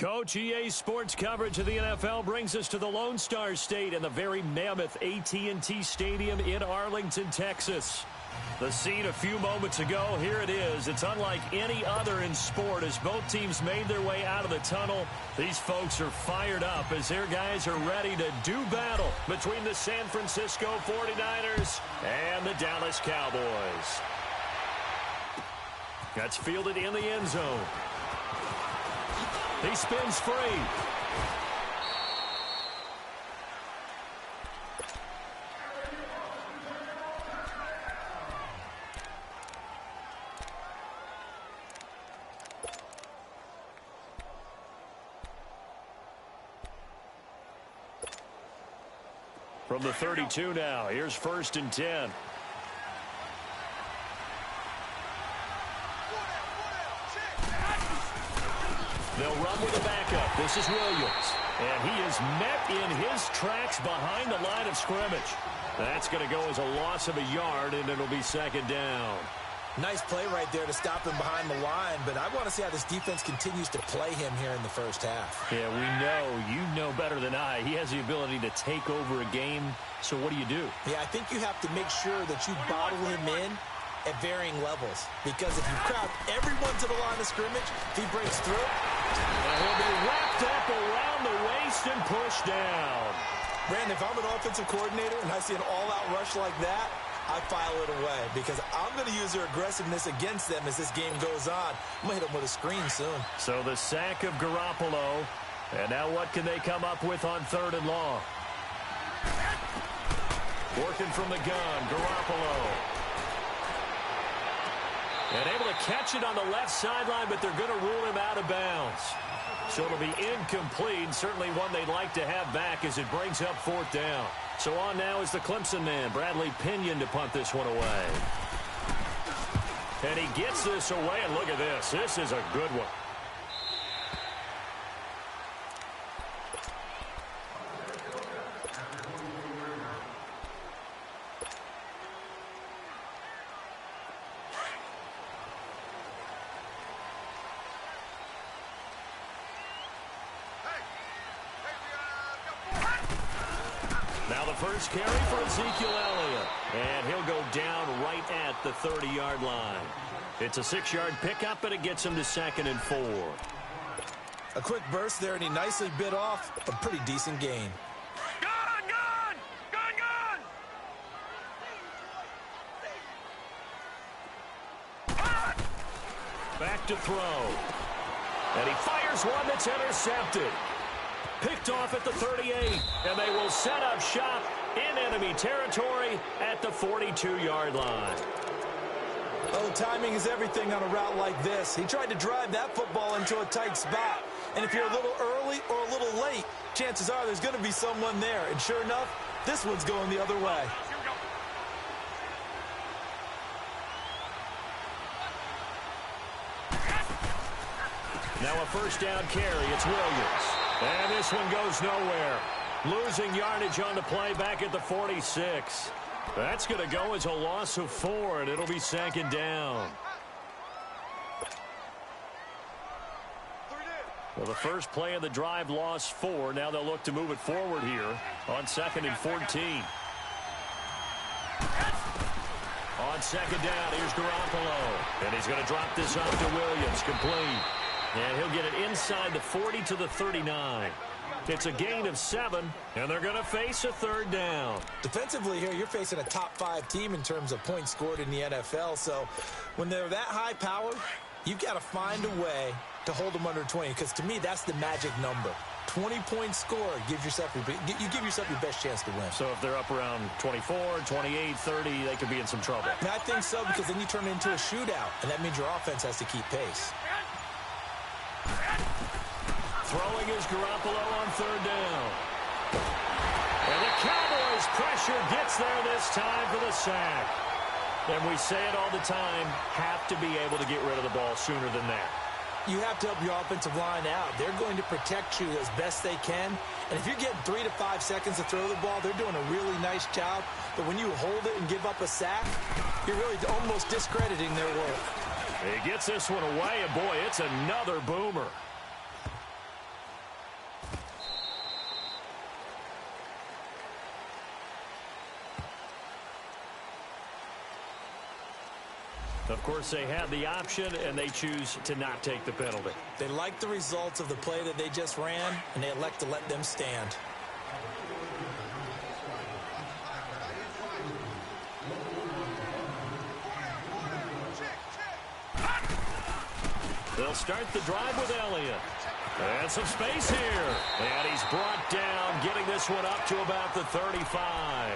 Coach, EA Sports coverage of the NFL brings us to the Lone Star State and the very mammoth AT&T Stadium in Arlington, Texas. The scene a few moments ago, here it is. It's unlike any other in sport as both teams made their way out of the tunnel. These folks are fired up as their guys are ready to do battle between the San Francisco 49ers and the Dallas Cowboys. That's fielded in the end zone. He spins free. From the 32 now, here's 1st and 10. They'll run with a backup. This is Williams. And he is met in his tracks behind the line of scrimmage. That's going to go as a loss of a yard, and it'll be 2nd down. Nice play right there to stop him behind the line, but I want to see how this defense continues to play him here in the first half. Yeah, we know. You know better than I. He has the ability to take over a game, so what do you do? Yeah, I think you have to make sure that you bottle him in at varying levels, because if you crowd everyone to the line of scrimmage, if he breaks through, he'll be wrapped up around the waist and pushed down. Brandon, if I'm an offensive coordinator and I see an all-out rush like that, I file it away because I'm going to use their aggressiveness against them as this game goes on. I'm going to hit them with a screen soon. So the sack of Garoppolo. And now what can they come up with on 3rd and long? Working from the gun, Garoppolo. And able to catch it on the left sideline, but they're going to rule him out of bounds. So it'll be incomplete. Certainly one they'd like to have back as it brings up 4th down. So on now is the Clemson man, Bradley Pinion, to punt this one away. And he gets this away, and look at this. This is a good one. Now the first carry for Ezekiel Elliott. And he'll go down right at the 30-yard line. It's a 6-yard pickup, but it gets him to 2nd and 4. A quick burst there, and he nicely bit off a pretty decent gain. Gun! Gun! Gun! Gun! Back to throw. And he fires one that's intercepted. Picked off at the 38, and they will set up shop in enemy territory at the 42-yard line. Oh, timing is everything on a route like this. He tried to drive that football into a tight spot. And if you're a little early or a little late, chances are there's going to be someone there. And sure enough, this one's going the other way. Now a 1st down carry. It's Williams. And this one goes nowhere. Losing yardage on the play back at the 46. That's going to go as a loss of 4, and it'll be 2nd down. Well, the first play of the drive lost 4. Now they'll look to move it forward here on 2nd and 14. On 2nd down, here's Garoppolo. And he's going to drop this off to Williams, complete. And he'll get it inside the 40 to the 39. It's a gain of 7, and they're going to face a 3rd down. Defensively here, you're facing a top 5 team in terms of points scored in the NFL. So when they're that high powered, you've got to find a way to hold them under 20, because to me, that's the magic number. 20-point score gives yourself you give yourself your best chance to win. So if they're up around 24, 28, 30, they could be in some trouble. And I think so, because then you turn it into a shootout, and that means your offense has to keep pace. Throwing is Garoppolo on 3rd down. And the Cowboys' pressure gets there this time for the sack. And we say it all the time, have to be able to get rid of the ball sooner than that. You have to help your offensive line out. They're going to protect you as best they can. And if you're getting 3 to 5 seconds to throw the ball, they're doing a really nice job. But when you hold it and give up a sack, you're really almost discrediting their work. He gets this one away, and boy, it's another boomer. Of course, they have the option, and they choose to not take the penalty. They like the results of the play that they just ran, and they elect to let them stand. They'll start the drive with Elliott. And some space here. And he's brought down, getting this one up to about the 35.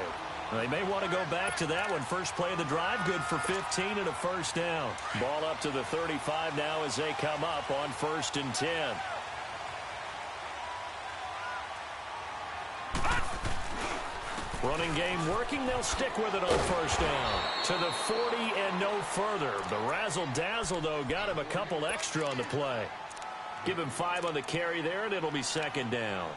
They may want to go back to that one. First play of the drive, good for 15 and a first down. Ball up to the 35 now as they come up on 1st and 10. Running game working. They'll stick with it on 1st down. To the 40 and no further. The razzle-dazzle, though, got him a couple extra on the play. Give him 5 on the carry there, and it'll be 2nd down.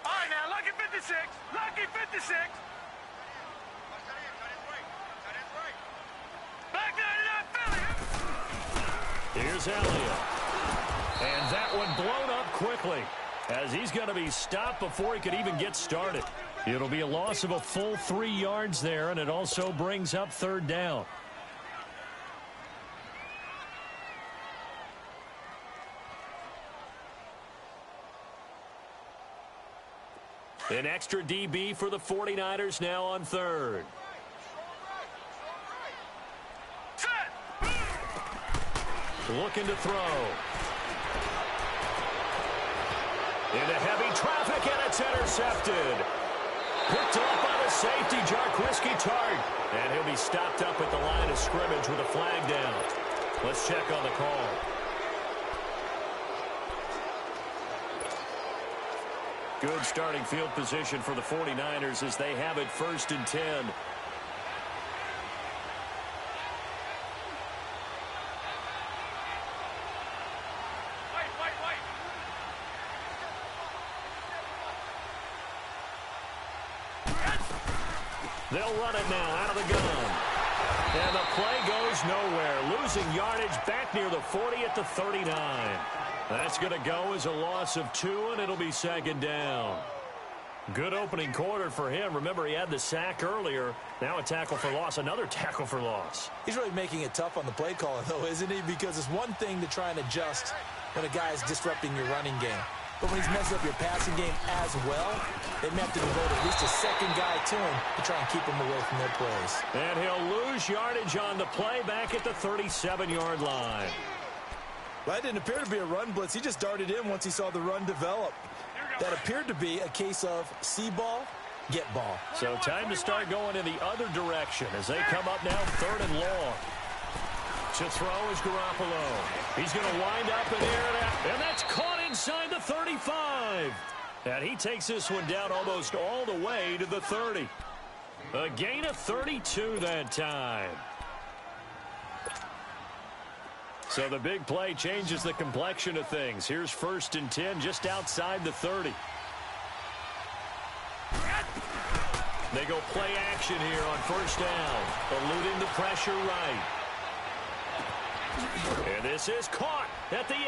All right, now, lucky 56. Lucky 56. Here's Elliott. And that one blown up quickly as he's going to be stopped before he could even get started. It'll be a loss of a full 3 yards there, and it also brings up 3rd down. An extra DB for the 49ers now on 3rd. Looking to throw. Into heavy traffic, and it's intercepted. Picked off by the safety, Jarquiski Tart. And he'll be stopped up at the line of scrimmage with a flag down. Let's check on the call. Good starting field position for the 49ers as they have it 1st and 10. They'll run it now out of the gun. And the play goes nowhere. Losing yardage back near the 40 at the 39. That's going to go as a loss of 2, and it'll be 2nd down. Good opening quarter for him. Remember, he had the sack earlier. Now a tackle for loss, another tackle for loss. He's really making it tough on the play caller, though, isn't he? Because it's one thing to try and adjust when a guy is disrupting your running game. But when he's messing up your passing game as well, they may have to devote at least a second guy to him to try and keep him away from their plays. And he'll lose yardage on the play back at the 37-yard line. Well, that didn't appear to be a run blitz. He just darted in once he saw the run develop. That appeared to be a case of see ball, get ball. So time to start going in the other direction as they come up now 3rd and long. To throw is Garoppolo. He's going to wind up and air it out. And that's caught inside the 35. And he takes this one down almost all the way to the 30. A gain of 32 that time. So the big play changes the complexion of things. Here's 1st and 10 just outside the 30. They go play action here on 1st down. Eluding the pressure right. And this is caught at the 8.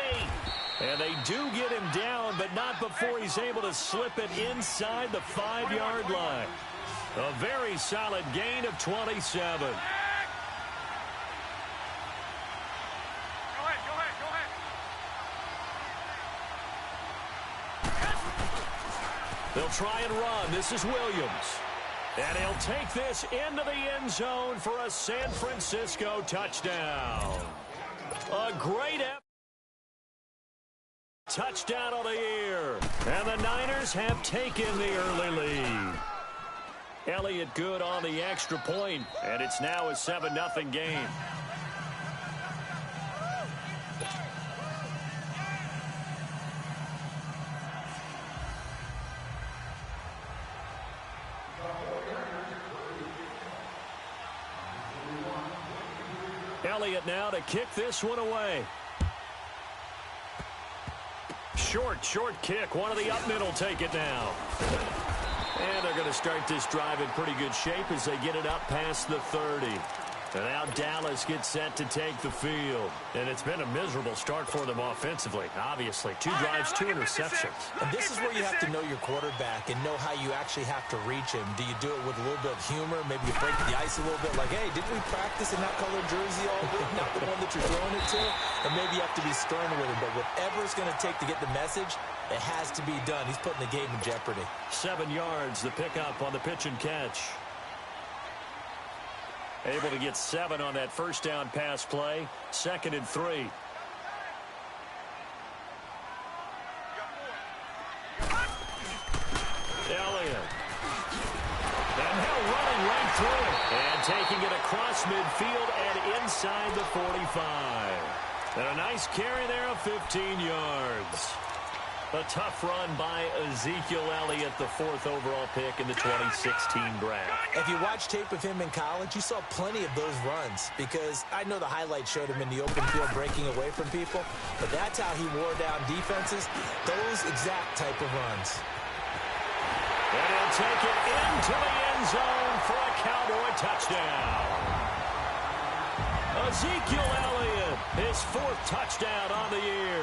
And they do get him down, but not before he's able to slip it inside the 5-yard line. A very solid gain of 27. Go ahead. They'll try and run. This is Williams. And he'll take this into the end zone for a San Francisco touchdown. A great effort. Touchdown on the year. And the Niners have taken the early lead. Elliott good on the extra point, and it's now a 7-0 game. Elliott now to kick this one away. Short kick. One of the up middle take it now. And they're going to start this drive in pretty good shape as they get it up past the 30. And now Dallas gets set to take the field. And it's been a miserable start for them offensively, obviously. 2 drives, 2 interceptions. And this is where you have to know your quarterback and know how you actually have to reach him. Do you do it with a little bit of humor? Maybe you break the ice a little bit like, hey, didn't we practice in that colored jersey all week? Not the one that you're throwing it to? And maybe you have to be stern with him. But whatever it's going to take to get the message, it has to be done. He's putting the game in jeopardy. 7 yards, the pickup on the pitch and catch. Able to get 7 on that first down pass play. 2nd and 3. Elliott. And now running right through it. And taking it across midfield and inside the 45. And a nice carry there of 15 yards. A tough run by Ezekiel Elliott, the 4th overall pick in the 2016 draft. If you watch tape of him in college, you saw plenty of those runs because I know the highlights showed him in the open field breaking away from people, but that's how he wore down defenses, those exact type of runs. And he'll take it into the end zone for a Cowboy touchdown. Ezekiel Elliott, his 4th touchdown on the year.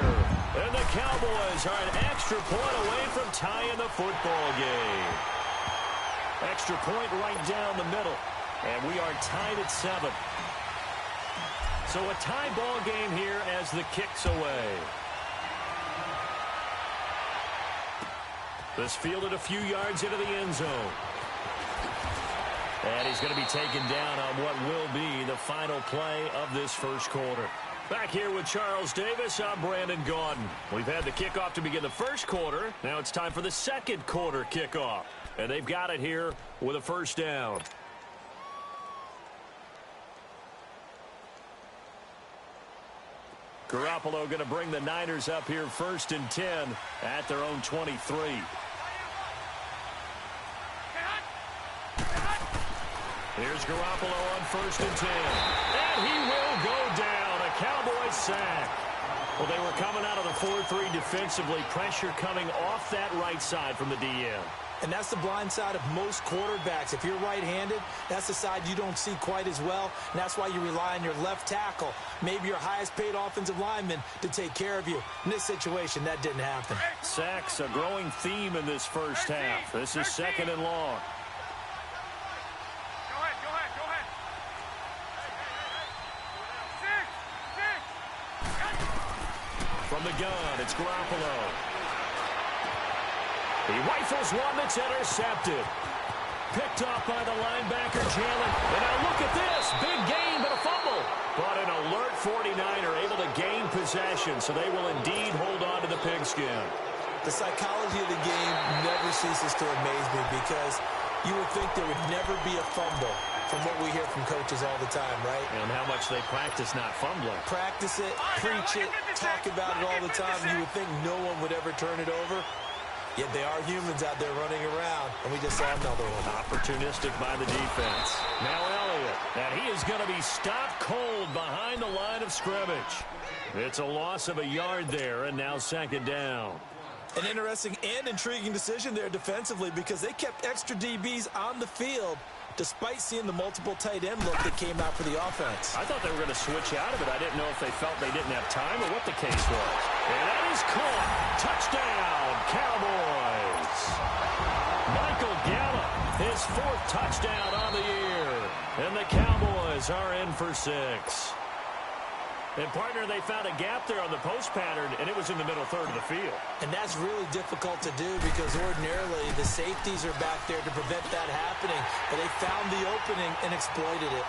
And the Cowboys are an extra point away from tying the football game. Extra point right down the middle. And we are tied at 7. So a tie ball game here as the kick's away. This fielded a few yards into the end zone. And he's going to be taken down on what will be the final play of this first quarter. Back here with Charles Davis, I'm Brandon Gaudin. We've had the kickoff to begin the first quarter. Now it's time for the second quarter kickoff. And they've got it here with a first down. Garoppolo going to bring the Niners up here 1st and 10 at their own 23. Here's Garoppolo on 1st and 10. And he will go down. A Cowboys sack. Well, they were coming out of the 4-3 defensively. Pressure coming off that right side from the DN. And that's the blind side of most quarterbacks. If you're right-handed, that's the side you don't see quite as well. And that's why you rely on your left tackle, maybe your highest-paid offensive lineman, to take care of you. In this situation, that didn't happen. Sacks, a growing theme in this first half. This is 2nd and long. From the gun, it's Garoppolo. He rifles one that's intercepted. Picked off by the linebacker, Jalen. And now look at this. Big gain, but a fumble. But an alert 49er able to gain possession, so they will indeed hold on to the pigskin. The psychology of the game never ceases to amaze me because you would think there would never be a fumble from what we hear from coaches all the time, right? And how much they practice not fumbling. Practice it, preach it, talk about it all the time. You would think no one would ever turn it over. Yet they are humans out there running around, and we just saw another one. Opportunistic by the defense. Now Elliott, and he is going to be stopped cold behind the line of scrimmage. It's a loss of a yard there, and now 2nd down. An interesting and intriguing decision there defensively because they kept extra DBs on the field despite seeing the multiple tight end look that came out for the offense. I thought they were going to switch out of it. I didn't know if they felt they didn't have time or what the case was. And that is caught. Touchdown, Cowboys. Michael Gallup, his 4th touchdown on the year. And the Cowboys are in for 6. And, partner, they found a gap there on the post pattern, and it was in the middle third of the field. And that's really difficult to do because ordinarily the safeties are back there to prevent that happening. But they found the opening and exploited it.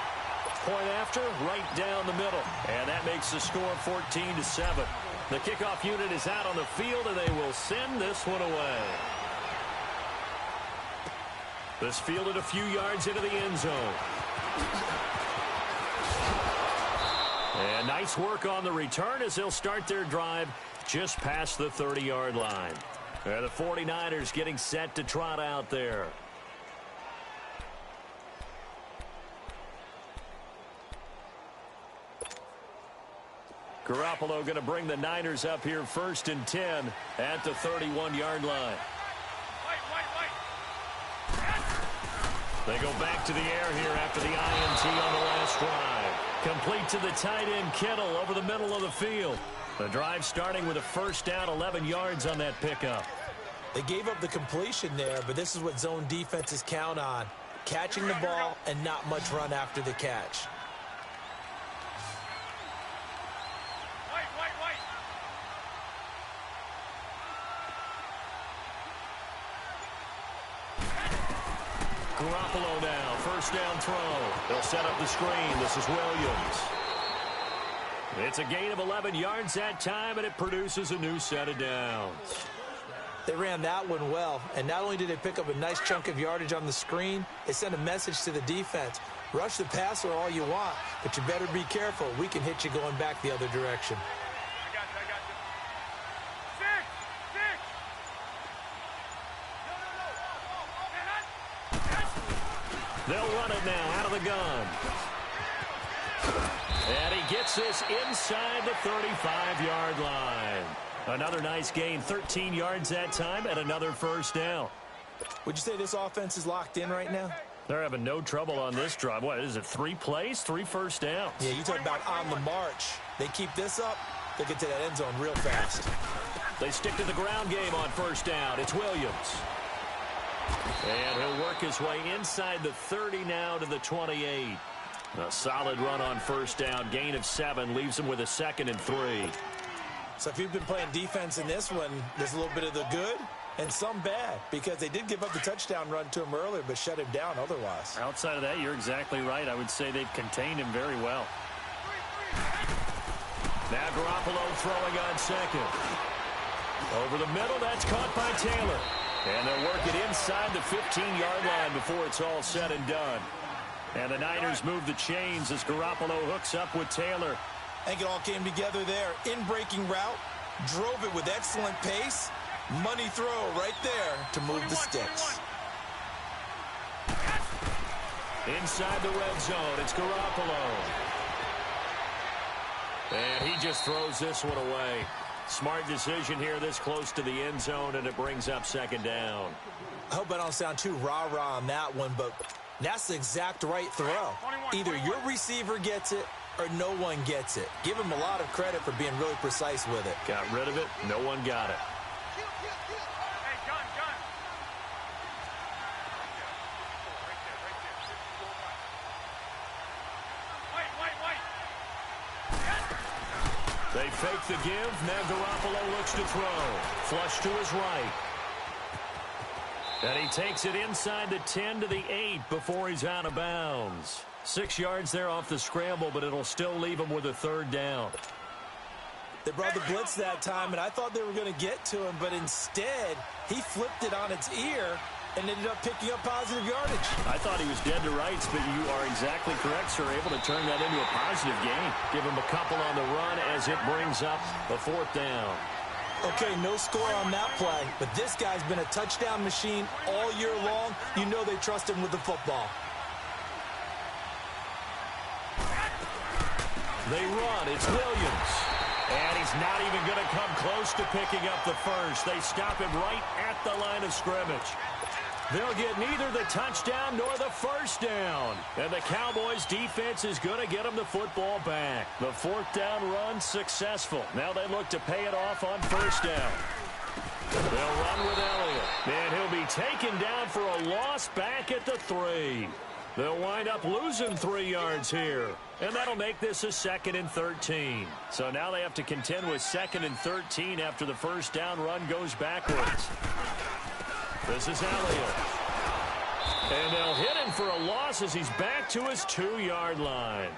Point after, right down the middle. And that makes the score 14-7. The kickoff unit is out on the field, and they will send this one away. This fielded a few yards into the end zone. And nice work on the return as they'll start their drive just past the 30-yard line. And the 49ers getting set to trot out there. Garoppolo going to bring the Niners up here 1st and 10 at the 31-yard line. They go back to the air here after the INT on the last drive. Complete to the tight end, Kittle, over the middle of the field. The drive starting with a first down, 11 yards on that pickup. They gave up the completion there, but this is what zone defenses count on. Catching the ball and not much run after the catch. Garoppolo now, first down throw. They'll set up the screen. This is Williams. It's a gain of 11 yards that time, and it produces a new set of downs. They ran that one well, and not only did they pick up a nice chunk of yardage on the screen, they sent a message to the defense. Rush the passer all you want, but you better be careful. We can hit you going back the other direction. I got you. They'll run it now out of the gun. And he gets this inside the 35-yard line. Another nice gain, 13 yards that time, and another first down. Would you say this offense is locked in right now? They're having no trouble on this drive. What is it, 3 plays, 3 first downs? Yeah, you talk about on the march. They keep this up, they get to that end zone real fast. They stick to the ground game on first down. It's Williams. And he'll work his way inside the 30 now to the 28. A solid run on first down. Gain of 7 leaves him with a 2nd and 3. So if you've been playing defense in this one, there's a little bit of the good and some bad, because they did give up the touchdown run to him earlier but shut him down otherwise. Outside of that, you're exactly right. I would say they've contained him very well. Now Garoppolo throwing on second. Over the middle, that's caught by Taylor. And they'll work it inside the 15-yard line before it's all said and done. And the Niners move the chains as Garoppolo hooks up with Taylor. I think it all came together there. In-breaking route, drove it with excellent pace. Money throw right there to move the sticks. Inside the red zone, it's Garoppolo. And he just throws this one away. Smart decision here this close to the end zone, and it brings up 2nd down. I hope I don't sound too rah-rah on that one, but that's the exact right throw. Either your receiver gets it or no one gets it. Give him a lot of credit for being really precise with it. Got rid of it. No one got it. Hey, gun. Wait. They fake the give. Now Garoppolo looks to throw. Flush to his right. And he takes it inside the 10 to the 8 before he's out of bounds. 6 yards there off the scramble, but it'll still leave him with a 3rd down. They brought the blitz that time, and I thought they were going to get to him, but instead, he flipped it on its ear and ended up picking up positive yardage. I thought he was dead to rights, but you are exactly correct, sir. Able to turn that into a positive gain. Give him a couple on the run as it brings up a 4th down. Okay, no score on that play, but this guy's been a touchdown machine all year long. You know they trust him with the football. They run. It's Williams. And he's not even going to come close to picking up the first. They stop him right at the line of scrimmage. They'll get neither the touchdown nor the first down. And the Cowboys defense is going to get them the football back. The 4th down run successful. Now they look to pay it off on first down. They'll run with Elliott. And he'll be taken down for a loss back at the 3. They'll wind up losing 3 yards here. And that'll make this a 2nd and 13. So now they have to contend with 2nd and 13 after the first down run goes backwards. This is Elliott. And they'll hit him for a loss as he's back to his 2-yard line.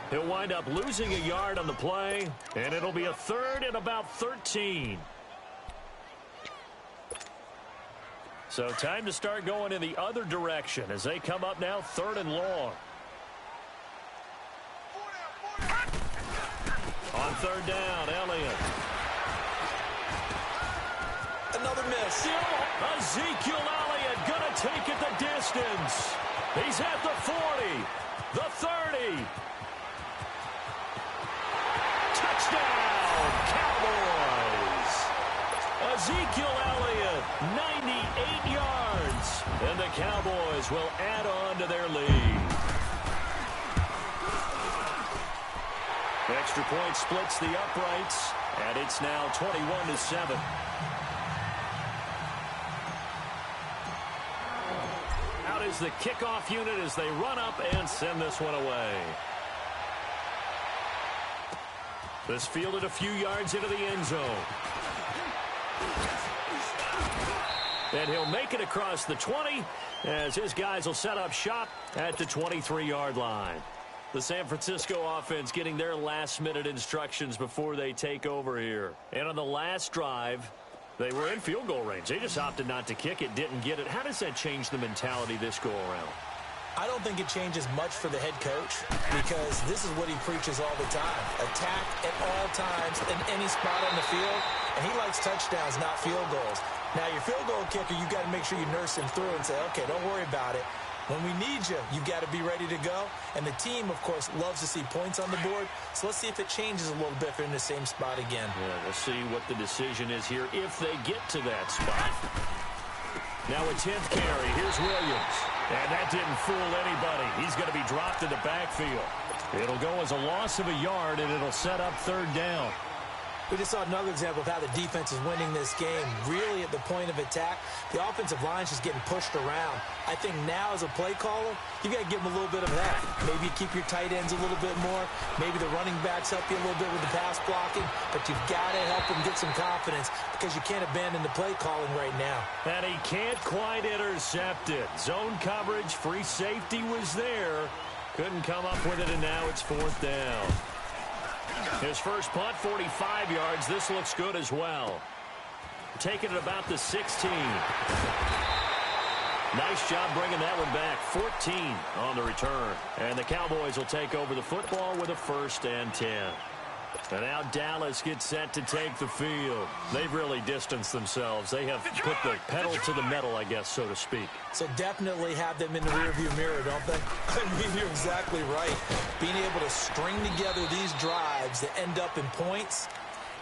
He'll wind up losing a yard on the play, and it'll be a 3rd and about 13. So time to start going in the other direction as they come up now 3rd and long. On 3rd down, Elliott. Another miss. Ezekiel Elliott going to take it the distance. He's at the 40, the 30. Touchdown, Cowboys. Ezekiel Elliott, 98 yards. And the Cowboys will add on to their lead. Extra point splits the uprights, and it's now 21-7. Out is the kickoff unit as they run up and send this one away. This fielded a few yards into the end zone. And he'll make it across the 20 as his guys will set up shop at the 23-yard line. The San Francisco offense getting their last-minute instructions before they take over here. And on the last drive, they were in field goal range. They just opted not to kick it, didn't get it. How does that change the mentality this go-around? I don't think it changes much for the head coach because this is what he preaches all the time. Attack at all times in any spot on the field, and he likes touchdowns, not field goals. Now, your field goal kicker, you've got to make sure you nurse him through and say, okay, don't worry about it. When we need you, you've got to be ready to go. And the team, of course, loves to see points on the board. So let's see if it changes a little bit if they're in the same spot again. Yeah, we'll see what the decision is here if they get to that spot. Now a 10th carry. Here's Williams. And that didn't fool anybody. He's going to be dropped in the backfield. It'll go as a loss of a yard, and it'll set up third down. We just saw another example of how the defense is winning this game. Really at the point of attack, the offensive line's just getting pushed around. I think now as a play caller, you got to give them a little bit of that. Maybe keep your tight ends a little bit more. Maybe the running backs help you a little bit with the pass blocking. But you've got to help them get some confidence because you can't abandon the play calling right now. And he can't quite intercept it. Zone coverage, free safety was there. Couldn't come up with it, and now it's fourth down. His first punt, 45 yards. This looks good as well. Taking it about the 16. Nice job bringing that one back. 14 on the return. And the Cowboys will take over the football with a 1st and 10. And now Dallas gets set to take the field. They've really distanced themselves. They have put the pedal to the metal, I guess, so to speak. So definitely have them in the rearview mirror, don't they? I mean, you're exactly right. Being able to string together these drives that end up in points,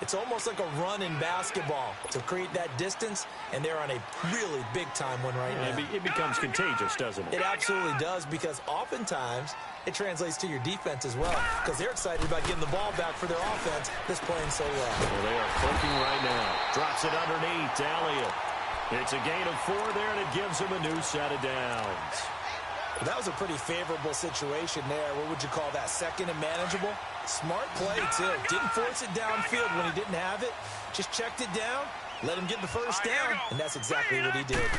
it's almost like a run in basketball to create that distance, and they're on a really big-time one right now. It becomes contagious, doesn't it? It absolutely does, because oftentimes it translates to your defense as well, because they're excited about getting the ball back for their offense that's playing so well. Well, they are clicking right now. Drops it underneath to Elliott. It's a gain of 4 there, and it gives him a new set of downs. Well, that was a pretty favorable situation there. What would you call that? Second and manageable? Smart play, too. Didn't force it downfield when he didn't have it. Just checked it down, let him get the first down, and that's exactly what he did.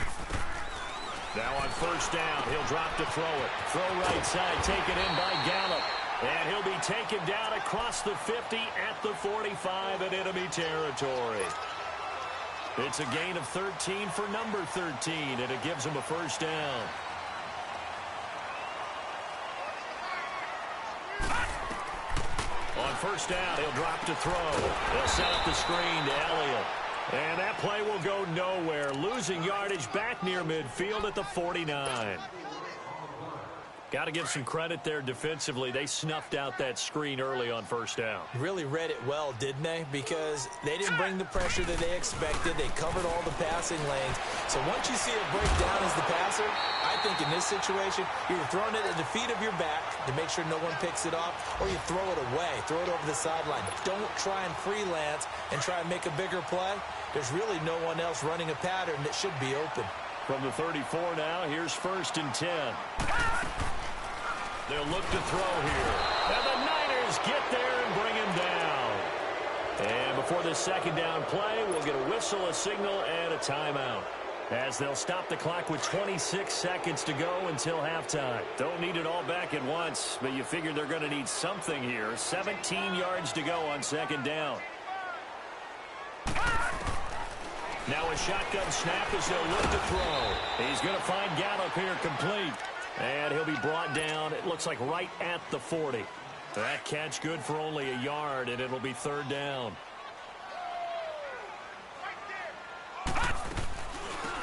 Now on first down, he'll drop to throw it. Throw right side, taken in by Gallup. And he'll be taken down across the 50 at the 45 in enemy territory. It's a gain of 13 for number 13, and it gives him a first down. On first down, he'll drop to throw. They'll set up the screen to Elliott. And that play will go nowhere. Losing yardage back near midfield at the 49. Got to give some credit there defensively. They snuffed out that screen early on first down. Really read it well, didn't they? Because they didn't bring the pressure that they expected. They covered all the passing lanes. So once you see it break down as the passer, I think in this situation, you're throwing it at the feet of your back to make sure no one picks it off, or you throw it away, throw it over the sideline. Don't try and freelance and try and make a bigger play. There's really no one else running a pattern that should be open. From the 34 now, here's 1st and 10. They'll look to throw here. And the Niners get there and bring him down. And before this second down play, we'll get a whistle, a signal, and a timeout, as they'll stop the clock with 26 seconds to go until halftime. Don't need it all back at once, but you figure they're going to need something here. 17 yards to go on second down. Now a shotgun snap as they'll look to throw. He's going to find Gallup here complete. And he'll be brought down, it looks like right at the 40. That catch good for only a yard, and it'll be third down.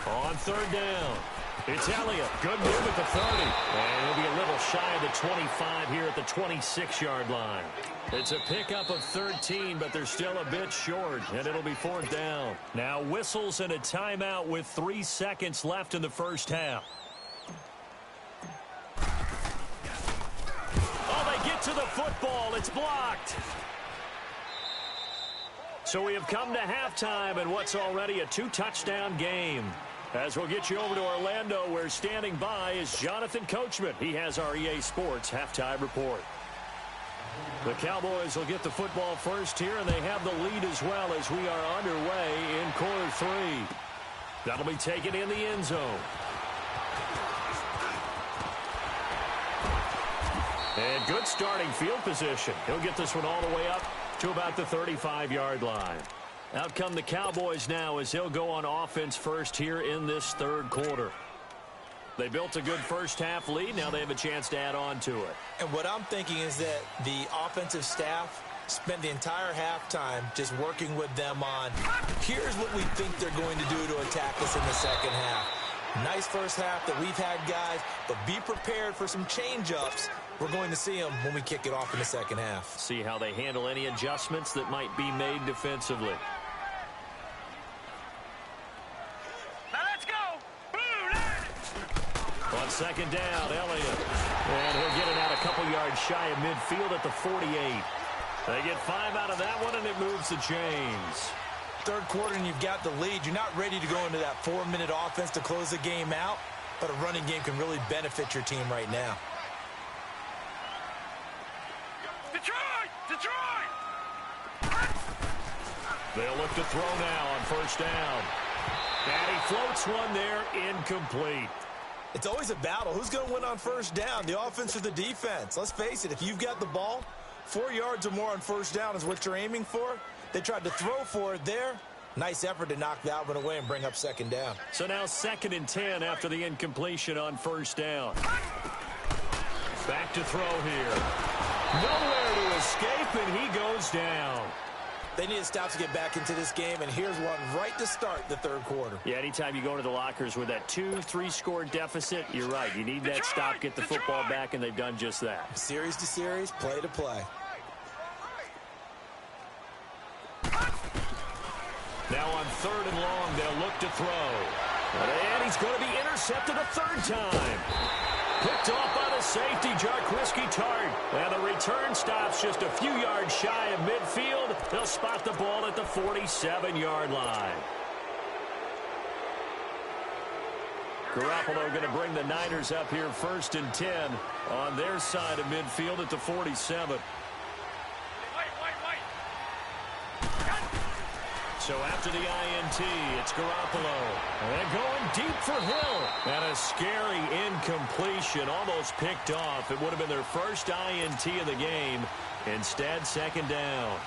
On third down, It's Elliott. Good move at the 30. And he'll be a little shy of the 25 here at the 26-yard line. It's a pickup of 13, but they're still a bit short, and it'll be fourth down. Now whistles and a timeout with 3 seconds left in the first half. Oh, they get to the football. It's blocked. So we have come to halftime in what's already a 2-touchdown game. As we'll get you over to Orlando, where standing by is Jonathan Coachman. He has our EA Sports halftime report. The Cowboys will get the football first here, and they have the lead as well as we are underway in quarter 3. That'll be taken in the end zone. And good starting field position. He'll get this one all the way up to about the 35-yard line. Out come the Cowboys now as he'll go on offense first here in this third quarter. They built a good first-half lead. Now they have a chance to add on to it. And what I'm thinking is that the offensive staff spent the entire halftime just working with them on, here's what we think they're going to do to attack us in the second half. Nice first half that we've had, guys, but be prepared for some change-ups. We're going to see them when we kick it off in the second half. See how they handle any adjustments that might be made defensively. On second down, Elliott. And he'll get it out a couple yards shy of midfield at the 48. They get 5 out of that one, and it moves the chains. Third quarter, and you've got the lead. You're not ready to go into that 4-minute offense to close the game out, but a running game can really benefit your team right now. Detroit! Detroit! They'll look to throw now on first down. And he floats one there, incomplete. It's always a battle. Who's going to win on first down, the offense or the defense? Let's face it, if you've got the ball, 4 yards or more on first down is what you're aiming for. They tried to throw for it there. Nice effort to knock that one away and bring up second down. So now 2nd and 10 after the incompletion on first down. Back to throw here. Nowhere to escape, and he goes down. They need to stop to get back into this game, and here's one right to start the third quarter. Yeah, anytime you go to the lockers with that 2-3 score deficit, you're right. You need that stop, get the football back, and they've done just that. Series to series, play to play. Now on 3rd and long, they'll look to throw. And he's going to be intercepted a 3rd time. Picked off by the safety, Jarquiski Tart. And the return stops just a few yards shy of midfield. They'll spot the ball at the 47-yard line. Garoppolo going to bring the Niners up here 1st and 10 on their side of midfield at the 47. So after the INT, it's Garoppolo. And going deep for Hill. And a scary incompletion, almost picked off. It would have been their first INT of the game. Instead, 2nd down.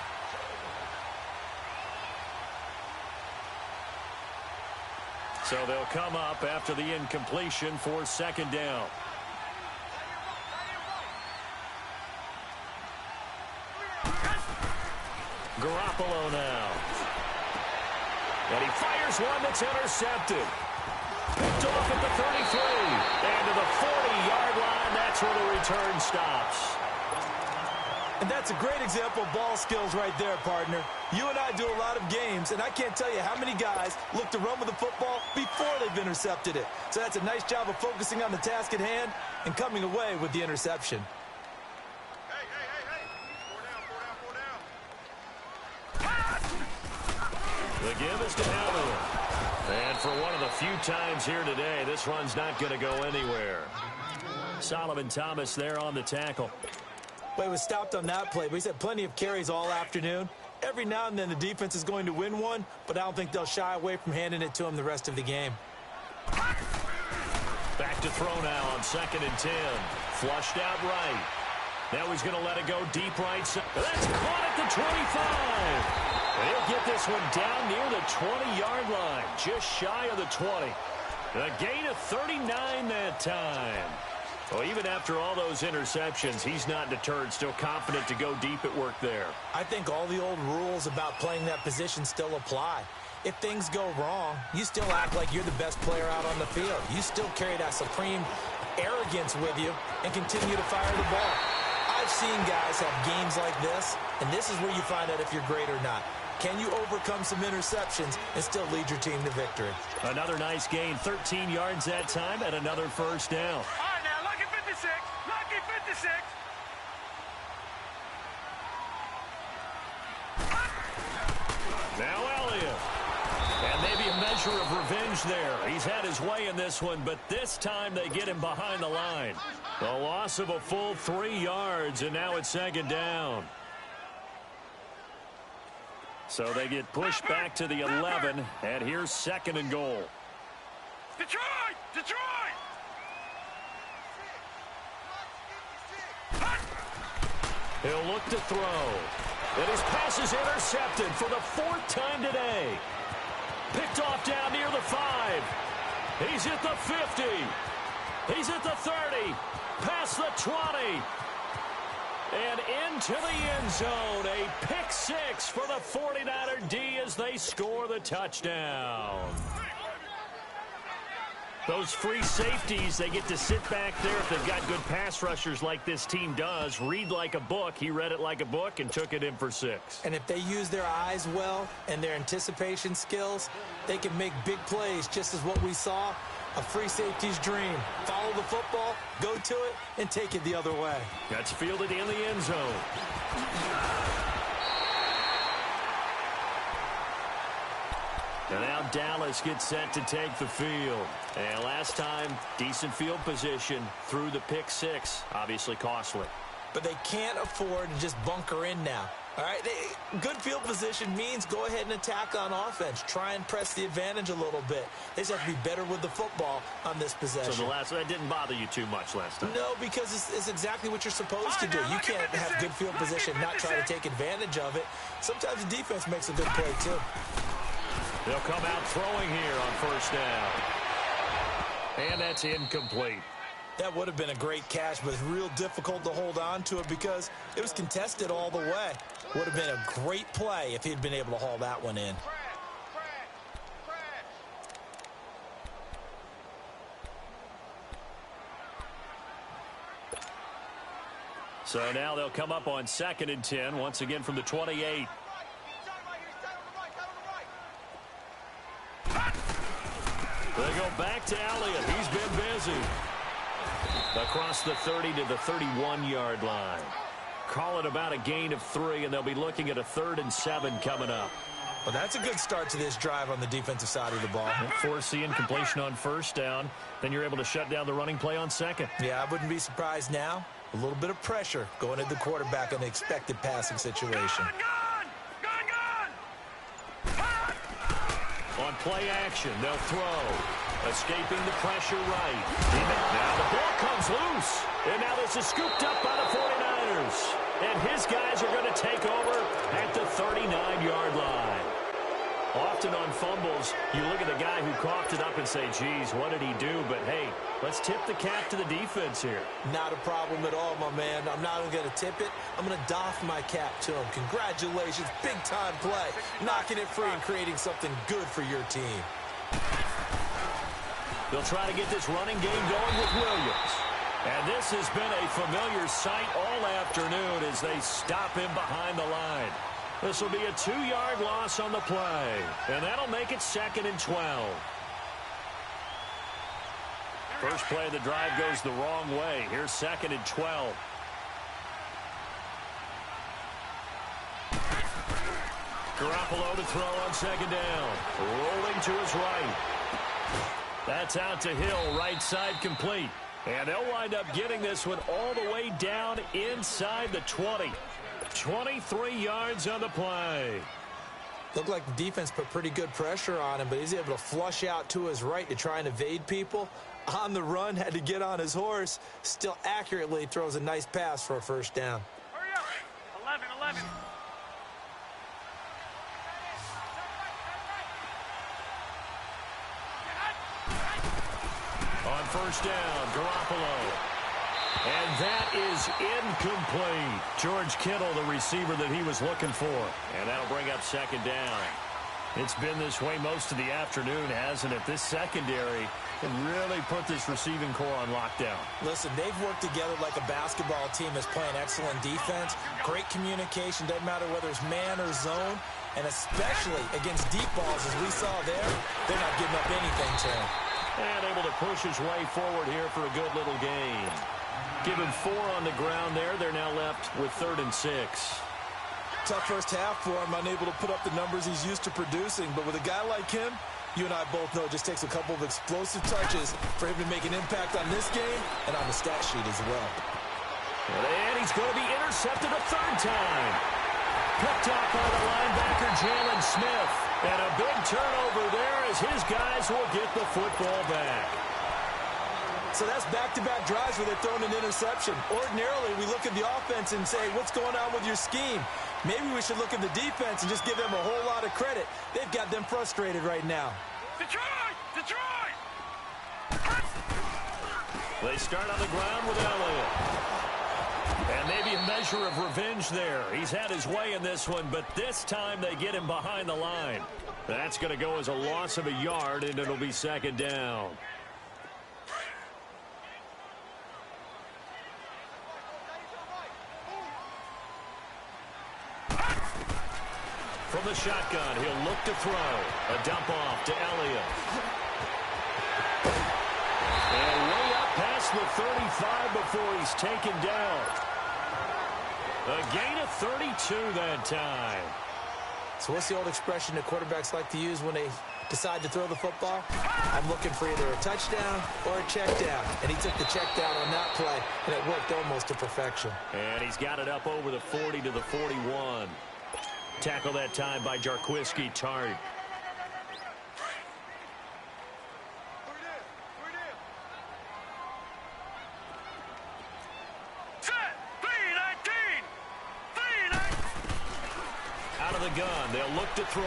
So they'll come up after the incompletion for 2nd down. Garoppolo now. And he fires one that's intercepted. Picked off at the 33. And to the 40-yard line, that's where the return stops. And that's a great example of ball skills right there, partner. You and I do a lot of games, and I can't tell you how many guys look to run with the football before they've intercepted it. So that's a nice job of focusing on the task at hand and coming away with the interception. The give is to Elliott. And for one of the few times here today, this run's not going to go anywhere. Solomon Thomas there on the tackle. Well, he was stopped on that play, but he's had plenty of carries all afternoon. Every now and then the defense is going to win one, but I don't think they'll shy away from handing it to him the rest of the game. Back to throw now on 2nd and 10. Flushed out right. Now he's going to let it go deep right side. That's caught at the 25. And he'll get this one down near the 20-yard line, just shy of the 20. A gain of 39 that time. Well, even after all those interceptions, he's not deterred, still confident to go deep at work there. I think all the old rules about playing that position still apply. if things go wrong, you still act like you're the best player out on the field. You still carry that supreme arrogance with you and continue to fire the ball. I've seen guys have games like this, and this is where you find out if you're great or not. Can you overcome some interceptions and still lead your team to victory? Another nice gain, 13 yards that time, and another first down. All right, now, lucky 56. Lucky 56. Now Elliott. And maybe a measure of revenge there. He's had his way in this one, but this time they get him behind the line. The loss of a full 3 yards, and now it's second down. So they get pushed back to the 11, and here's second and goal. Detroit! Detroit! He'll look to throw. And his pass is intercepted for the 4th time today. Picked off down near the 5. He's at the 50. He's at the 30. Past the 20. And into the end zone. A pick 6 for the 49er D as they score the touchdown. Those free safeties, they get to sit back there if they've got good pass rushers like this team does. Read like a book. He read it like a book and took it in for 6. And if they use their eyes well and their anticipation skills, they can make big plays, just as what we saw. A free safety's dream. Follow the football, go to it, and take it the other way. That's fielded in the end zone. And now Dallas gets set to take the field. And last time, decent field position through the pick 6. Obviously costly. But they can't afford to just bunker in now. All right, good field position means go ahead and attack on offense. Try and press the advantage a little bit. They just have to be better with the football on this possession. So that didn't bother you too much last time? No, because it's exactly what you're supposed to do. You can't have good field position and not try to take advantage of it. Sometimes the defense makes a good play, too. They'll come out throwing here on first down. And that's incomplete. That would have been a great catch, but it's real difficult to hold on to it because it was contested all the way. Would have been a great play if he'd been able to haul that one in. So now they'll come up on 2nd and 10, once again from the 28. They go back to Elliott. He's been busy. Across the 30 to the 31-yard line. Call it about a gain of 3, and they'll be looking at a 3rd and 7 coming up. Well, that's a good start to this drive on the defensive side of the ball. Force the incompletion on first down. Then you're able to shut down the running play on 2nd. Yeah, I wouldn't be surprised now. A little bit of pressure going at the quarterback in the expected passing situation. On play action, they'll throw. Escaping the pressure right. Now the ball comes loose. And now this is scooped up by the 49ers. And his guys are going to take over at the 39-yard line. Often on fumbles, you look at the guy who coughed it up and say, geez, what did he do? But, hey, let's tip the cap to the defense here. Not a problem at all, my man. I'm not even going to tip it. I'm going to doff my cap to him. Congratulations. Big-time play. Knocking it free and creating something good for your team. They'll try to get this running game going with Williams. And this has been a familiar sight all afternoon as they stop him behind the line. This will be a 2-yard loss on the play. And that'll make it 2nd and 12. First play of the drive goes the wrong way. Here's 2nd and 12. Garoppolo to throw on 2nd down. Rolling to his right. That's out to Hill, right side complete. And they'll wind up getting this one all the way down inside the 20. 23 yards on the play. Looked like the defense put pretty good pressure on him, but he's able to flush out to his right to try and evade people. On the run, had to get on his horse. Still accurately throws a nice pass for a first down. Hurry up. 11. On first down, Garoppolo. And that is incomplete. George Kittle, the receiver that he was looking for. And that'll bring up 2nd down. It's been this way most of the afternoon, hasn't it? This secondary can really put this receiving core on lockdown. Listen, they've worked together like a basketball team that's playing excellent defense. Great communication, doesn't matter whether it's man or zone. And especially against deep balls, as we saw there, they're not giving up anything to him. And able to push his way forward here for a good little gain. Give him 4 on the ground there. They're now left with 3rd and 6. Tough first half for him, unable to put up the numbers he's used to producing. But with a guy like him, you and I both know it just takes a couple of explosive touches for him to make an impact on this game and on the stat sheet as well. And he's going to be intercepted a 3rd time. Picked off by the linebacker, Jalen Smith. And a big turnover there as his guys will get the football back. So that's back-to-back drives where they're throwing an interception. Ordinarily, we look at the offense and say, what's going on with your scheme? Maybe we should look at the defense and just give them a whole lot of credit. They've got them frustrated right now. Detroit! Detroit! They start on the ground with Elliott. And maybe a measure of revenge there. He's had his way in this one, but this time they get him behind the line. That's going to go as a loss of a yard, and it'll be 2nd down. From the shotgun, he'll look to throw. A dump off to Elliott. And way up past the 35 before he's taken down. A gain of 32 that time. So what's the old expression that quarterbacks like to use when they decide to throw the football? I'm looking for either a touchdown or a check down. And he took the check down on that play, and it worked almost to perfection. And he's got it up over the 40 to the 41. Tackle that time by Jarquiski Tart. Set! 3-19! 3-19! Out of the gun, they'll look to throw.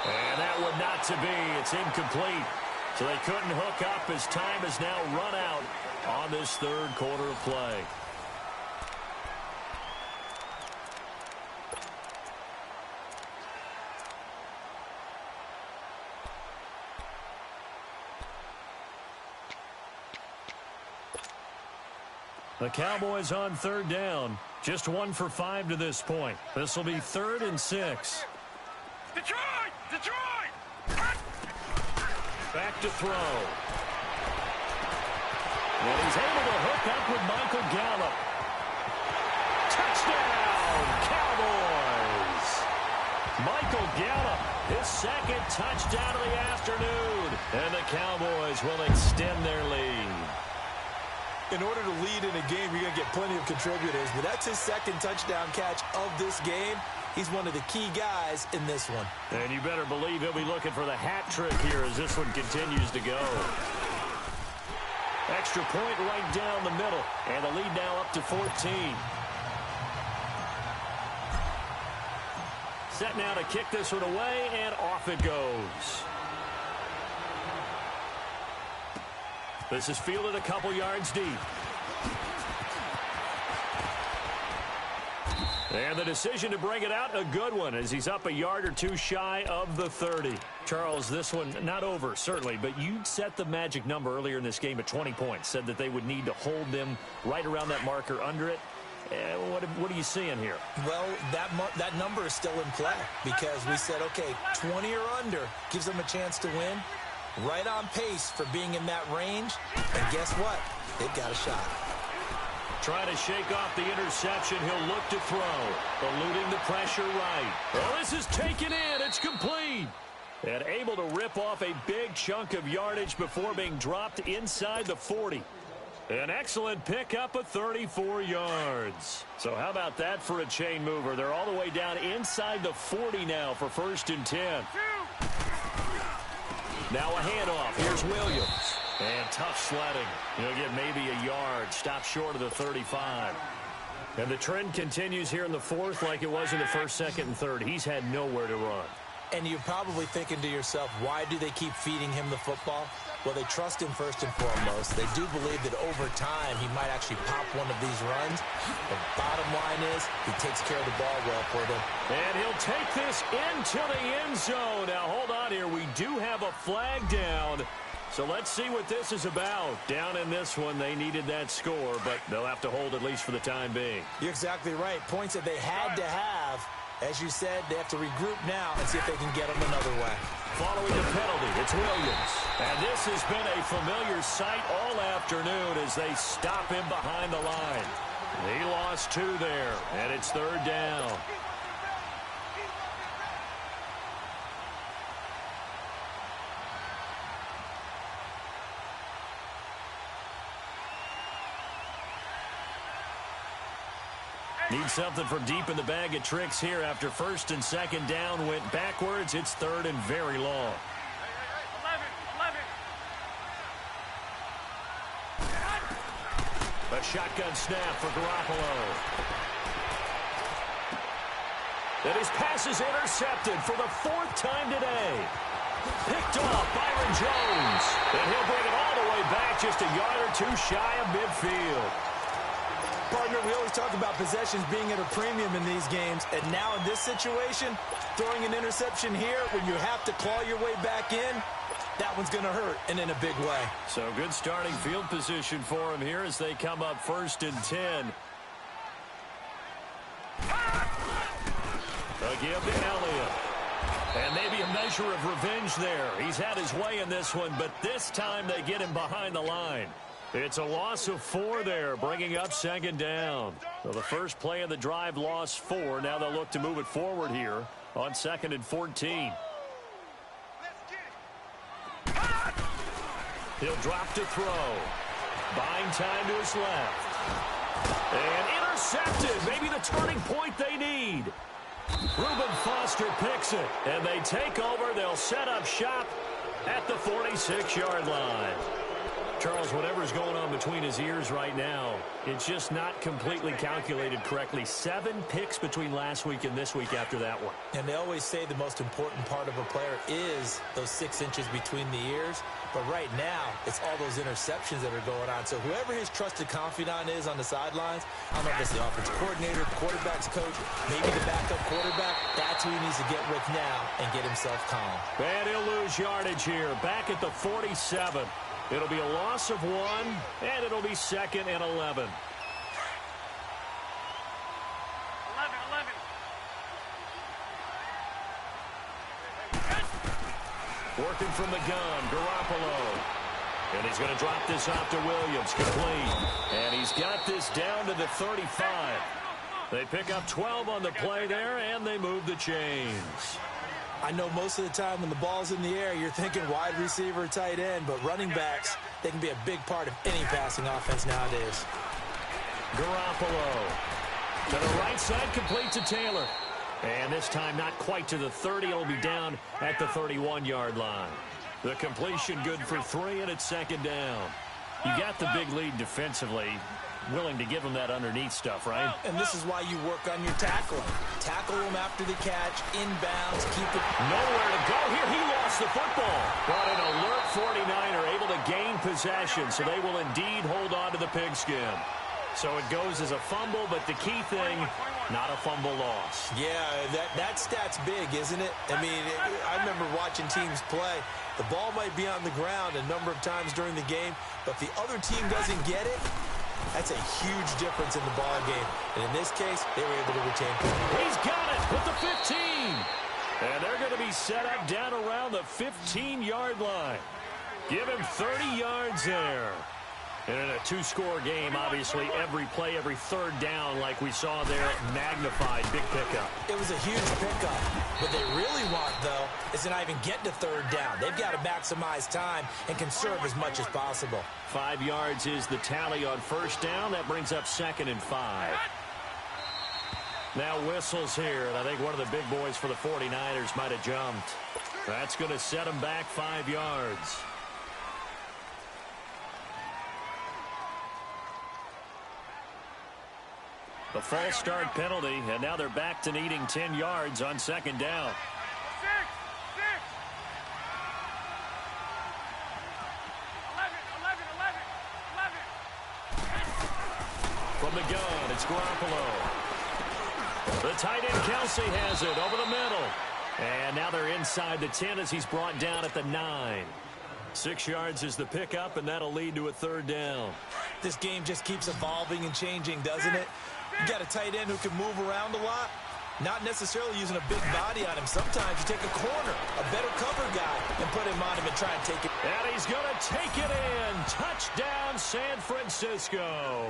And that would not to be. It's incomplete. So they couldn't hook up as time has now run out on this 3rd quarter of play. The Cowboys on 3rd down. Just 1 for 5 to this point. This will be 3rd and 6. Detroit! Detroit! Back to throw. And he's able to hook up with Michael Gallup. Touchdown, Cowboys! Michael Gallup, his 2nd touchdown of the afternoon. And the Cowboys will extend their lead. In order to lead in a game, you're going to get plenty of contributors, but that's his 2nd touchdown catch of this game. He's one of the key guys in this one. And you better believe he'll be looking for the hat trick here as this one continues to go. Extra point right down the middle, and the lead now up to 14. Set now to kick this one away, and off it goes. This is fielded a couple yards deep. And the decision to bring it out, a good one, as he's up a yard or 2 shy of the 30. Charles, this one not over, certainly, but you set the magic number earlier in this game at 20 points. Said that they would need to hold them right around that marker under it. What are you seeing here? Well, that number is still in play because we said, okay, 20 or under gives them a chance to win. Right on pace for being in that range. And guess what? They've got a shot. Trying to shake off the interception. He'll look to throw. Eluding the pressure right. Well, this is taken in. It's complete. And able to rip off a big chunk of yardage before being dropped inside the 40. An excellent pickup of 34 yards. So how about that for a chain mover? They're all the way down inside the 40 now for 1st and 10. Now a handoff. Here's Williams. And tough sledding. He'll get maybe a yard. Stop short of the 35. And the trend continues here in the 4th like it was in the 1st, 2nd, and 3rd. He's had nowhere to run. And you're probably thinking to yourself, why do they keep feeding him the football? Well, they trust him first and foremost. They do believe that over time he might actually pop one of these runs. The bottom line is he takes care of the ball well for them. And he'll take this into the end zone. Now, hold on here. We do have a flag down. So let's see what this is about. Down in this one, they needed that score, but they'll have to hold at least for the time being. You're exactly right. Points that they had to have. As you said, they have to regroup now and see if they can get them another way. Following the penalty, it's Williams. And this has been a familiar sight all afternoon as they stop him behind the line. He lost 2 there, and it's 3rd down. Need something from deep in the bag of tricks here after 1st and 2nd down went backwards. It's 3rd and very long. 11. A shotgun snap for Garoppolo. And his pass is intercepted for the 4th time today. Picked off Byron Jones. And he'll bring it all the way back just a yard or 2 shy of midfield. Partner, we always talk about possessions being at a premium in these games, and now in this situation, throwing an interception here when you have to claw your way back in, that one's going to hurt, and in a big way. So good starting field position for him here as they come up 1st and 10. A give to Elliott. And maybe a measure of revenge there. He's had his way in this one, but this time they get him behind the line. It's a loss of 4 there, bringing up 2nd down. So the first play of the drive lost 4. Now they'll look to move it forward here on 2nd and 14. He'll drop to throw. Buying time to his left. And intercepted. Maybe the turning point they need. Reuben Foster picks it. And they take over. They'll set up shop at the 46-yard line. Charles, whatever's going on between his ears right now, it's just not completely calculated correctly. 7 picks between last week and this week after that one. And they always say the most important part of a player is those 6 inches between the ears. But right now, it's all those interceptions that are going on. So whoever his trusted confidant is on the sidelines, I don't know if it's the offensive coordinator, the quarterback's coach, maybe the backup quarterback, that's who he needs to get with now and get himself calm. And he'll lose yardage here, back at the 47. It'll be a loss of 1, and it'll be 2nd and 11. 11. Working from the gun, Garoppolo. And he's going to drop this off to Williams, complete. And he's got this down to the 35. They pick up 12 on the play there, and they move the chains. I know most of the time when the ball's in the air, you're thinking wide receiver, tight end, but running backs, they can be a big part of any passing offense nowadays. Garoppolo to the right side, complete to Taylor. And this time not quite to the 30. It'll be down at the 31-yard line. The completion good for 3, and it's 2nd down. You got the big lead defensively. Willing to give them that underneath stuff, right? And this is why you work on your tackling. Tackle them after the catch, inbounds, keep it. Nowhere to go here. He lost the football. But an alert 49er able to gain possession, so they will indeed hold on to the pigskin. So it goes as a fumble, but the key thing, not a fumble loss. Yeah, that stat's big, isn't it? I mean, I remember watching teams play. The ball might be on the ground a number of times during the game, but if the other team doesn't get it, that's a huge difference in the ball game. And in this case, they were able to retain control. He's got it with the 15. And they're going to be set up down around the 15-yard line. Give him 30 yards there. And in a 2-score game, obviously, every play, every 3rd down, like we saw there, magnified, big pickup. It was a huge pickup. What they really want, though, is to not even get to 3rd down. They've got to maximize time and conserve as much as possible. 5 yards is the tally on 1st down. That brings up 2nd and 5. Now whistles here, and I think one of the big boys for the 49ers might have jumped. That's going to set them back 5 yards. The false start penalty, and now they're back to needing 10 yards on 2nd down. the gun. It's Garoppolo. The tight end, Kelsey, has it over the middle. And now they're inside the 10 as he's brought down at the 9. 6 yards is the pickup, and that'll lead to a third down. This game just keeps evolving and changing, doesn't it? You got a tight end who can move around a lot. Not necessarily using a big body on him. Sometimes you take a corner, a better cover guy, and put him on him and try and take it. And he's going to take it in. Touchdown, San Francisco.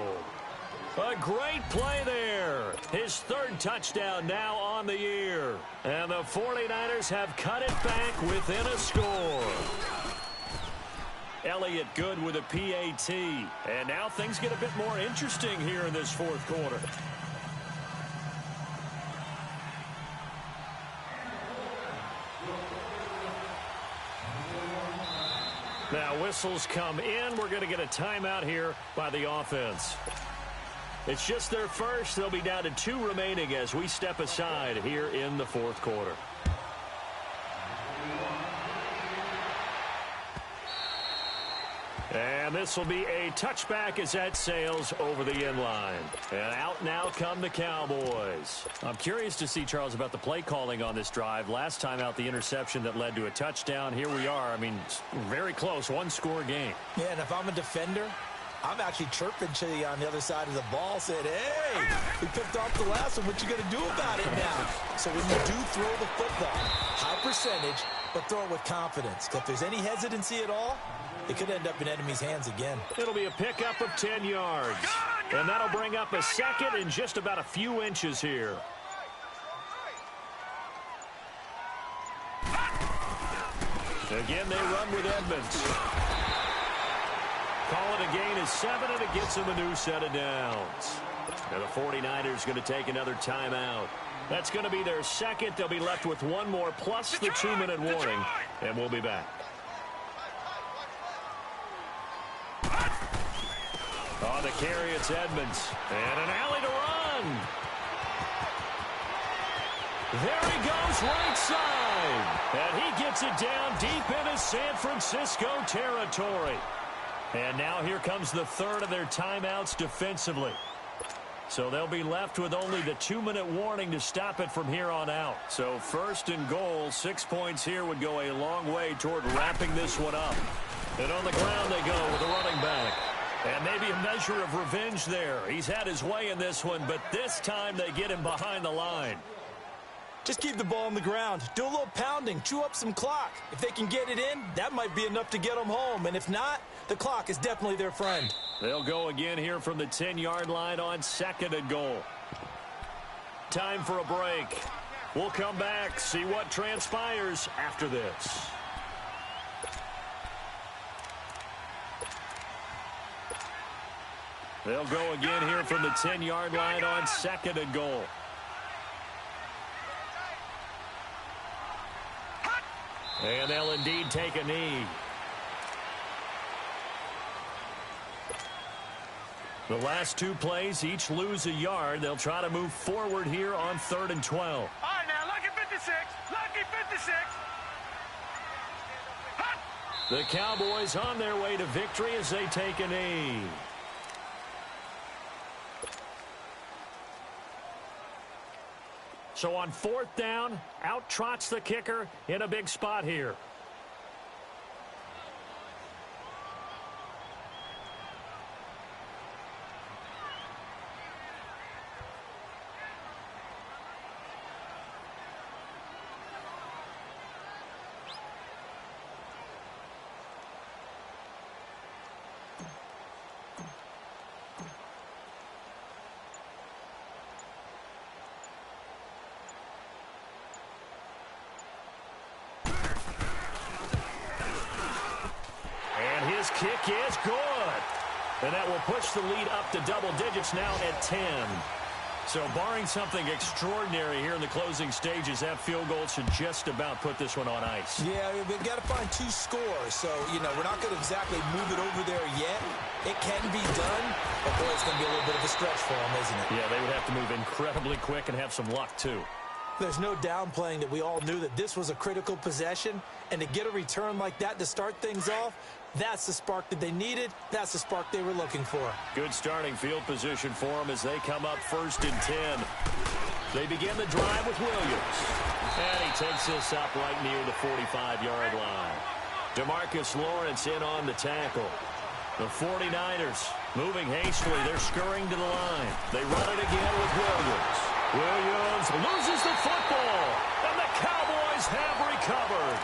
A great play there. His third touchdown now on the year. And the 49ers have cut it back within a score. Elliott good with a PAT. And now things get a bit more interesting here in this fourth quarter. Now whistles come in. We're going to get a timeout here by the offense. It's just their first. They'll be down to 2 remaining as we step aside here in the fourth quarter. And this will be a touchback as that sails over the inline. And out now come the Cowboys. I'm curious to see, Charles, about the play calling on this drive. Last time out, the interception that led to a touchdown. Here we are. I mean, very close, one-score game. Yeah, and if I'm a defender, I'm actually chirping to you on the other side of the ball, saying, hey, we picked off the last one. What you going to do about it now? So when you do throw the football, high percentage, but throw it with confidence. If there's any hesitancy at all, it could end up in enemy's hands again. It'll be a pickup of 10 yards. And that'll bring up a second in just about a few inches here. Again, they run with Edmonds. Call it a gain of 7, and it gets them a new set of downs. And the 49ers going to take another timeout. That's going to be their second. They'll be left with one more plus the 2-minute warning, and we'll be back. On the carry, it's Edmonds. And an alley to run. There he goes, right side. And he gets it down deep into San Francisco territory. And now here comes the third of their timeouts defensively. So they'll be left with only the 2-minute warning to stop it from here on out. So first and goal, 6 points here would go a long way toward wrapping this one up. And on the ground they go with a running back. And maybe a measure of revenge there. He's had his way in this one, but this time they get him behind the line. Just keep the ball on the ground. Do a little pounding. Chew up some clock. If they can get it in, that might be enough to get them home. And if not, the clock is definitely their friend. They'll go again here from the 10-yard line on second and goal. Time for a break. We'll come back, see what transpires after this. They'll go again here from the 10-yard line on second and goal. And they'll indeed take a knee. The last 2 plays each lose a yard. They'll try to move forward here on 3rd and 12. All right, now, lucky 56. Lucky 56. Hot. The Cowboys on their way to victory as they take a knee. So on 4th down, out trots the kicker in a big spot here. Kick is good. And that will push the lead up to double digits now at 10. So barring something extraordinary here in the closing stages, that field goal should just about put this one on ice. Yeah, we've got to find 2 scores. So, you know, we're not going to exactly move it over there yet. It can be done, but boy, it's going to be a little bit of a stretch for them, isn't it? Yeah, they would have to move incredibly quick and have some luck, too. There's no downplaying that we all knew that this was a critical possession, and to get a return like that to start things off, That's the spark that they needed. That's the spark they were looking for. Good starting field position for them as they come up 1st and 10. They begin the drive with Williams. And he takes this up right near the 45-yard line. DeMarcus Lawrence in on the tackle. The 49ers moving hastily. They're scurrying to the line. They run it again with Williams. Williams loses the football. And the Cowboys have recovered.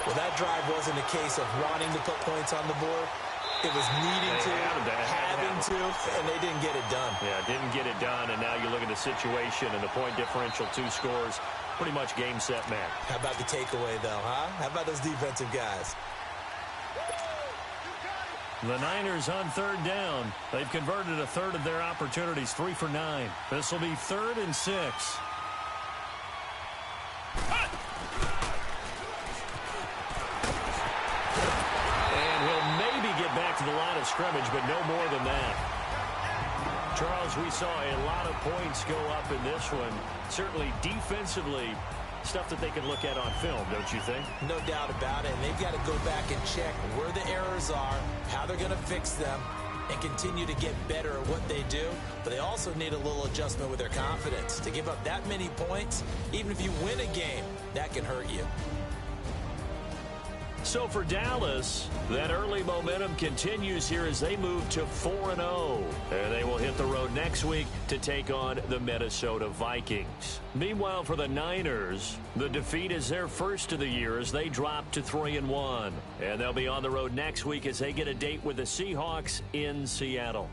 Well, that drive wasn't a case of wanting to put points on the board. It was needing to, having to, and they didn't get it done. Yeah, didn't get it done, and now you look at the situation and the point differential, 2 scores, pretty much game, set, match. How about the takeaway, though, huh? How about those defensive guys? The Niners on 3rd down. They've converted a third of their opportunities, 3 for 9. This will be 3rd and 6. Back to the line of scrimmage, but no more than that. Charles, we saw a lot of points go up in this one. Certainly defensively, stuff that they can look at on film, don't you think? No doubt about it. And they've got to go back and check where the errors are, how they're going to fix them, and continue to get better at what they do. But they also need a little adjustment with their confidence. To give up that many points, even if you win a game, that can hurt you. So for Dallas, that early momentum continues here as they move to 4-0. And they will hit the road next week to take on the Minnesota Vikings. Meanwhile, for the Niners, the defeat is their first of the year as they drop to 3-1. And they'll be on the road next week as they get a date with the Seahawks in Seattle.